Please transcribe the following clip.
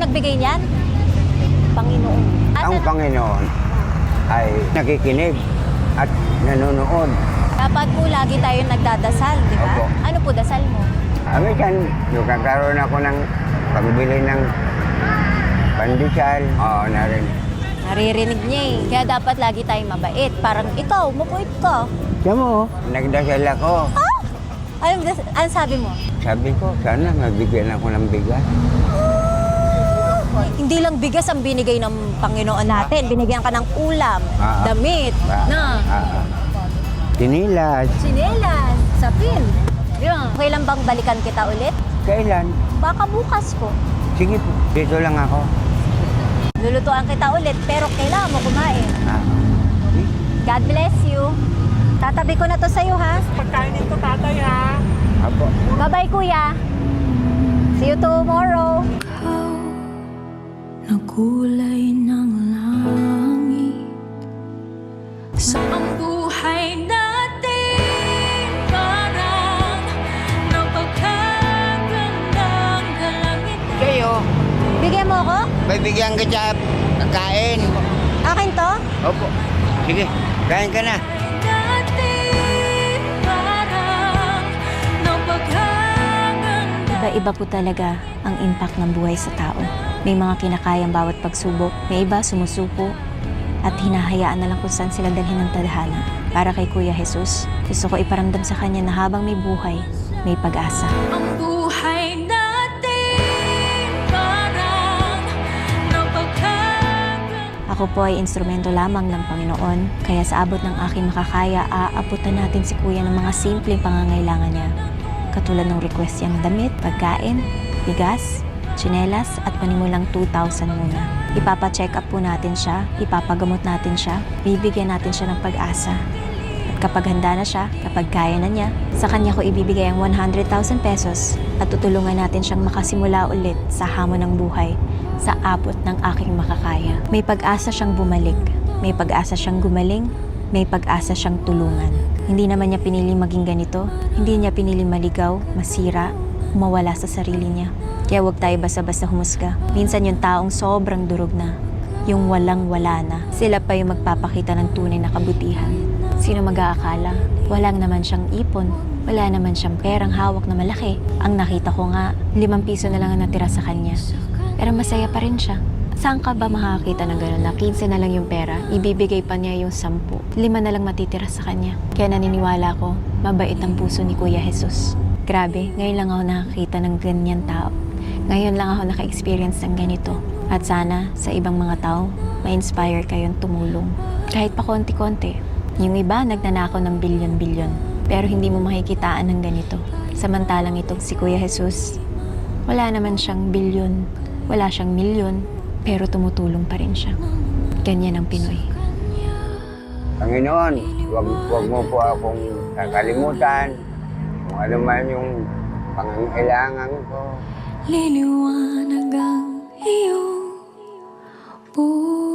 nagbigay niyan? Panginoon. Ang Panginoon ay nakikinig at nanonood. Dapat po lagi tayong nagdadasal, di ba? Opo. Ano po dasal mo? Minsan, nagkakaroon ako ng pagbili ng pandesal. Oo, na rin. Naririnig niya eh. Kaya dapat lagi tayong mabait. Parang ikaw, mabait ka. Siya mo, nagdasal ako. Ano sabi mo? Sabi ko, sana mabigyan ako ng bigas. Hindi lang bigas ang binigay ng Panginoon natin. Binigyan ka ng ulam, damit, na Tinilas. tsinelas, sapin. Yun. Okay lang bang balikan kita ulit? Kailan? Baka bukas po. Sige po, dito lang ako. Lulutuan kita ulit, pero kailangan mo kumain. God bless you. Tatabi ko na to sa'yo, ha? Pagkainin ko, tatay, ha? Apo. Bye-bye, kuya. See you tomorrow. Na kulay ng langit sa ang buhay natin parang napagkagandang kalangitan. Kayo, Bigyan mo ako? bibigyan kita pagkain. Akin to? Opo. Sige, kain ka na. Natin parang napagkagandang. Iba-iba po talaga ang impact ng buhay sa tao. May mga kinakayang bawat pagsubok, may iba sumusuko at hinahayaan na lang kung saan sila dalhin ng tadhana. Para kay Kuya Jesus, gusto ko iparamdam sa kanya na habang may buhay, may pag-asa. Ang buhay natin parang napagkagandang. Ako po ay instrumento lamang ng Panginoon, kaya sa abot ng aking makakaya, aabutan natin si Kuya ng mga simpleng pangangailangan niya. Katulad ng request niya ng damit, pagkain, bigas, tsinelas at panimulang 2,000 muna. Ipapa-check up po natin siya, ipapagamot natin siya, bibigyan natin siya ng pag-asa. At kapag handa na siya, kapag kaya na niya, sa kanya ko ibibigay ang 100,000 pesos at tutulungan natin siyang makasimula ulit sa hamon ng buhay sa abot ng aking makakaya. May pag-asa siyang bumalik, may pag-asa siyang gumaling, may pag-asa siyang tulungan. Hindi naman niya pinili maging ganito, hindi niya pinili maligaw, masira, mawala sa sarili niya. Kaya huwag tayo basta-basta humusga. Minsan yung taong sobrang durog na, yung walang-wala na, sila pa yung magpapakita ng tunay na kabutihan. Sino mag-aakala? Walang naman siyang ipon, wala naman siyang perang hawak na malaki. Ang nakita ko nga, 5 piso na lang ang natira sa kanya. Pero masaya pa rin siya. Saan ka ba makakita ng gano'n na 15 na lang yung pera, ibibigay pa niya yung 10, 5 na lang matitira sa kanya. Kaya naniniwala ko, mabait ang puso ni Kuya Jesus. Grabe, ngayon lang ako nakakita ng ganyan tao. Ngayon lang ako naka-experience ng ganito. At sana sa ibang mga tao, ma-inspire kayong tumulong. Kahit pa konti-konti. Yung iba nagnanakaw ng bilyon-bilyon. Pero hindi mo makikitaan ng ganito. Samantalang itong si Kuya Jesus, wala naman siyang bilyon, wala siyang milyon, pero tumutulong pa rin siya. Ganyan ang Pinoy. Panginoon, wag mo po akong kakalimutan kung ano man yung pangangailangan ko. Liliwanag ang iyong buhay.